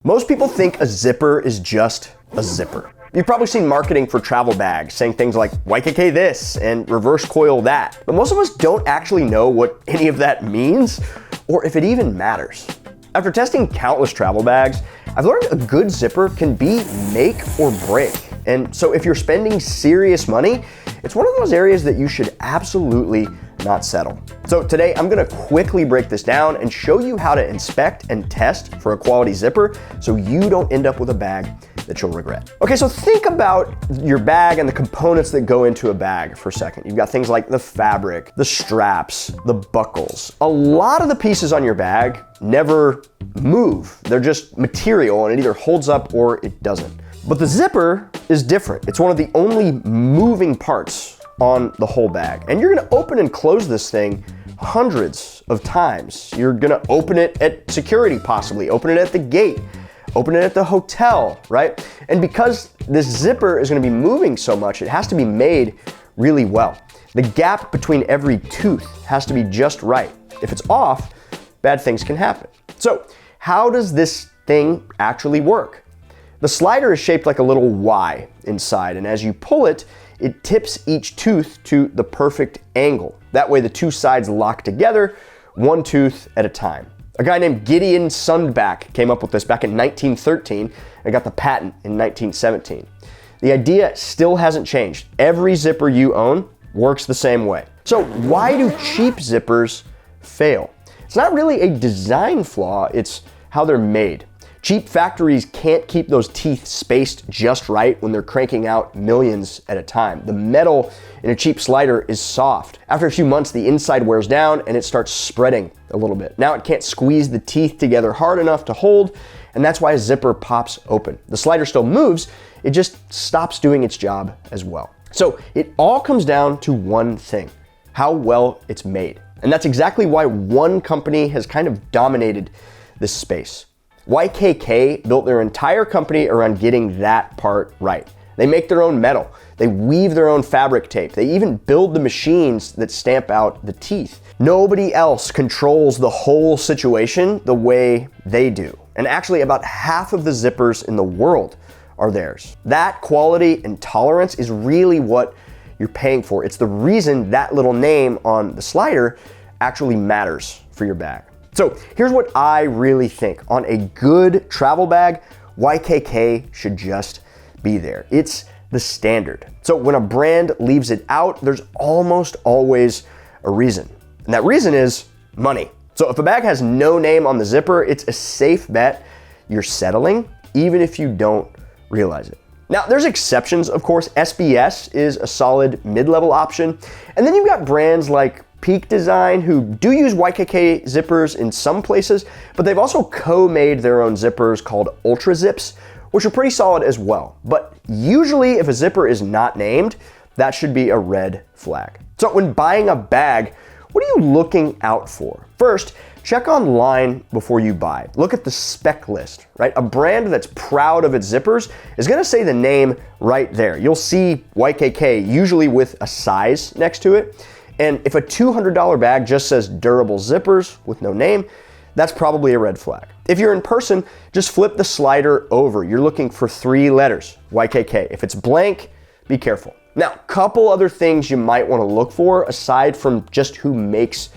Most people think a zipper is just a zipper. You've probably seen marketing for travel bags saying things like YKK this and reverse coil that. But most of us don't actually know what any of that means or if it even matters. After testing countless travel bags, I've learned a good zipper can be make or break. And so if you're spending serious money, it's one of those areas that you should absolutely not settle. So today I'm gonna quickly break this down and show you how to inspect and test for a quality zipper so you don't end up with a bag that you'll regret. Okay, so think about your bag and the components that go into a bag for a second. You've got things like the fabric, the straps, the buckles. A lot of the pieces on your bag never move. They're just material and it either holds up or it doesn't. But the zipper is different. It's one of the only moving parts on the whole bag. And you're gonna open and close this thing hundreds of times. You're gonna open it at security possibly, open it at the gate, open it at the hotel, right? And because this zipper is gonna be moving so much, it has to be made really well. The gap between every tooth has to be just right. If it's off, bad things can happen. So how does this thing actually work? The slider is shaped like a little Y inside, and as you pull it, it tips each tooth to the perfect angle. That way the two sides lock together, one tooth at a time. A guy named Gideon Sundback came up with this back in 1913 and got the patent in 1917. The idea still hasn't changed. Every zipper you own works the same way. So why do cheap zippers fail? It's not really a design flaw, it's how they're made. Cheap factories can't keep those teeth spaced just right when they're cranking out millions at a time. The metal in a cheap slider is soft. After a few months, the inside wears down and it starts spreading a little bit. Now it can't squeeze the teeth together hard enough to hold, and that's why a zipper pops open. The slider still moves, it just stops doing its job as well. So it all comes down to one thing: how well it's made. And that's exactly why one company has kind of dominated this space. YKK built their entire company around getting that part right. They make their own metal. They weave their own fabric tape. They even build the machines that stamp out the teeth. Nobody else controls the whole situation the way they do. And actually about half of the zippers in the world are theirs. That quality and tolerance is really what you're paying for. It's the reason that little name on the slider actually matters for your bag. So here's what I really think. On a good travel bag, YKK should just be there. It's the standard. So when a brand leaves it out, there's almost always a reason. And that reason is money. So if a bag has no name on the zipper, it's a safe bet you're settling, even if you don't realize it. Now there's exceptions, of course. SBS is a solid mid-level option. And then you've got brands like Pakt Design, who do use YKK zippers in some places, but they've also co-made their own zippers called ultrazips, which are pretty solid as well. But usually if a zipper is not named, that should be a red flag. So when buying a bag, what are you looking out for? First, check online before you buy. Look at the spec list, right? A brand that's proud of its zippers is gonna say the name right there. You'll see YKK, usually with a size next to it. And if a $200 bag just says durable zippers with no name, that's probably a red flag. If you're in person, just flip the slider over. You're looking for 3 letters, YKK. If it's blank, be careful. Now, couple other things you might want to look for aside from just who makes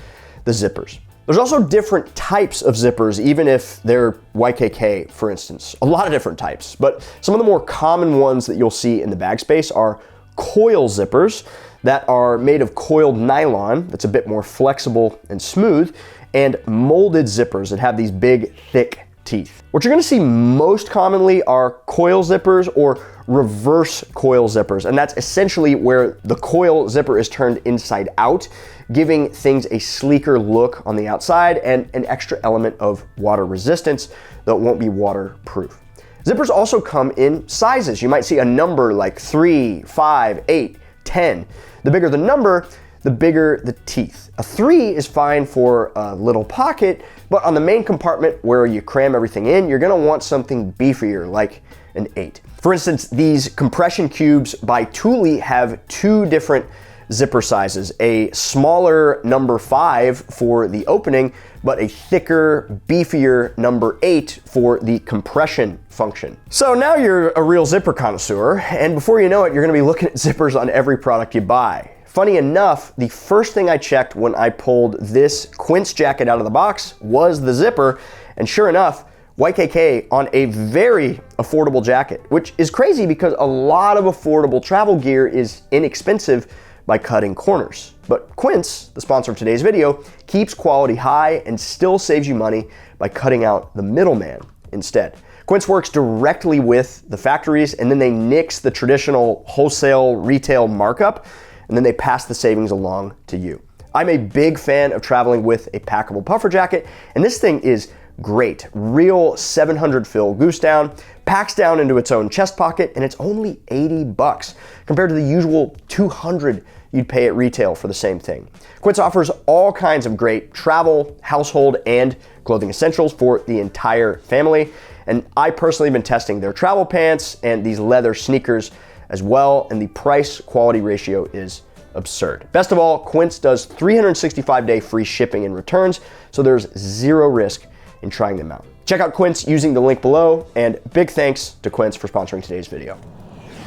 the zippers. There's also different types of zippers, even if they're YKK, for instance. A lot of different types, but some of the more common ones that you'll see in the bag space are coil zippers that are made of coiled nylon that's a bit more flexible and smooth, and molded zippers that have these big, thick teeth. What you're gonna see most commonly are coil zippers or reverse coil zippers, and that's essentially where the coil zipper is turned inside out, giving things a sleeker look on the outside and an extra element of water resistance, though it won't be waterproof. Zippers also come in sizes. You might see a number like 3, 5, 8, 10. The bigger the number, the bigger the teeth. A 3 is fine for a little pocket, but on the main compartment where you cram everything in, you're gonna want something beefier like an 8. For instance, these compression cubes by Thule have 2 different zipper sizes, a smaller number 5 for the opening, but a thicker, beefier number 8 for the compression function. So now you're a real zipper connoisseur, and before you know it, you're gonna be looking at zippers on every product you buy. Funny enough, the first thing I checked when I pulled this Quince jacket out of the box was the zipper, and sure enough, YKK on a very affordable jacket, which is crazy because a lot of affordable travel gear is inexpensive by cutting corners. But Quince, the sponsor of today's video, keeps quality high and still saves you money by cutting out the middleman instead. Quince works directly with the factories, and then they nix the traditional wholesale retail markup, and then they pass the savings along to you. I'm a big fan of traveling with a packable puffer jacket, and this thing is great. Real 700 fill goose down, packs down into its own chest pocket, and it's only 80 bucks compared to the usual 200 you'd pay at retail for the same thing. Quince offers all kinds of great travel, household, and clothing essentials for the entire family. And I personally have been testing their travel pants and these leather sneakers as well, and the price-quality ratio is absurd. Best of all, Quince does 365-day free shipping and returns, so there's zero risk in trying them out. Check out Quince using the link below, and big thanks to Quince for sponsoring today's video.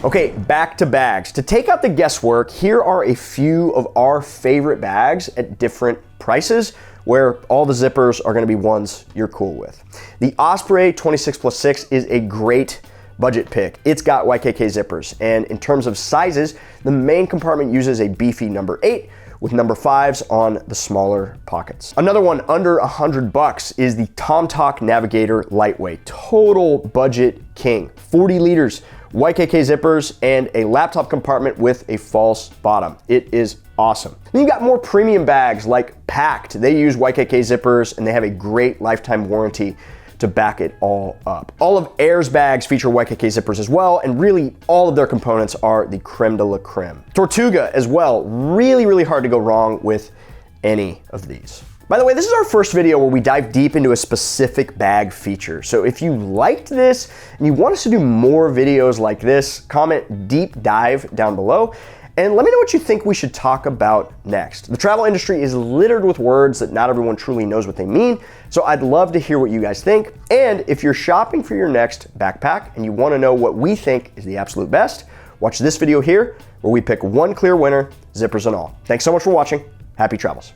Okay, back to bags. To take out the guesswork, here are a few of our favorite bags at different prices where all the zippers are gonna be ones you're cool with. The Osprey 26+6 is a great budget pick. It's got YKK zippers, and in terms of sizes, the main compartment uses a beefy number 8 with number 5s on the smaller pockets. Another one under 100 bucks is the Tomtoc Navigator Lightweight. Total budget king. 40 liters, YKK zippers, and a laptop compartment with a false bottom. It is awesome. Then you got more premium bags like Pakt. They use YKK zippers, and they have a great lifetime warranty to back it all up. All of Air's bags feature YKK zippers as well, and really all of their components are the creme de la creme. Tortuga as well, really hard to go wrong with any of these. By the way, this is our first video where we dive deep into a specific bag feature. So if you liked this and you want us to do more videos like this, comment deep dive down below. And let me know what you think we should talk about next. The travel industry is littered with words that not everyone truly knows what they mean, so I'd love to hear what you guys think. And if you're shopping for your next backpack and you want to know what we think is the absolute best, watch this video here where we pick one clear winner, zippers and all. Thanks so much for watching. Happy travels.